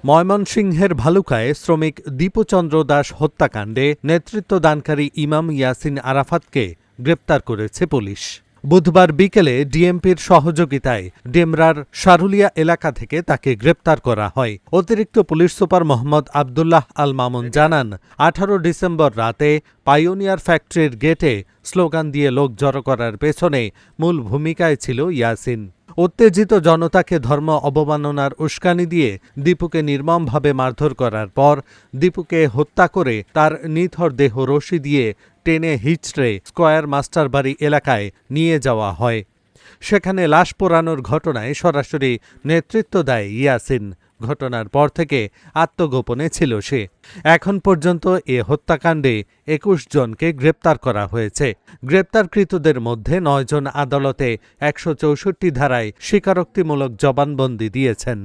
ময়মনসিংহের ভালুকায় শ্রমিক দীপুচন্দ্র দাস হত্যাকাণ্ডে নেতৃত্বদানকারী ইমাম ইয়াসিন আরাফাতকে গ্রেপ্তার করেছে পুলিশ। বুধবার বিকেলে ডিএমপির সহযোগিতায় ডেমরার শারুলিয়া এলাকা থেকে তাকে গ্রেপ্তার করা হয়। অতিরিক্ত পুলিশ সুপার মোহাম্মদ আবদুল্লাহ আল মামুন জানান, 18 ডিসেম্বর রাতে পাইওনিয়ার ফ্যাক্টরির গেটে স্লোগান দিয়ে লোক জড়ো করার পেছনে মূল ভূমিকায় ছিল ইয়াসিন। উত্তেজিত জনতাকে ধর্ম অবমাননার উস্কানি দিয়ে দীপুকে নির্মমভাবে মারধর করার পর দীপুকে হত্যা করে তার নিথর দেহ রশি দিয়ে টেনে হিচড়ে স্কয়ার মাস্টারবাড়ি এলাকায় নিয়ে যাওয়া হয়। সেখানে লাশ পোড়ানোর ঘটনায় সরাসরি নেতৃত্ব দেয় ইয়াসিন। ঘটনার পর থেকে আত্মগোপনে ছিল সে। এখন পর্যন্ত এ হত্যাকাণ্ডে 21 জনকে গ্রেপ্তার করা হয়েছে। গ্রেপ্তারকৃতদের মধ্যে 9 জন আদালতে 164 ধারায় স্বীকারোক্তিমূলক জবানবন্দি দিয়েছেন।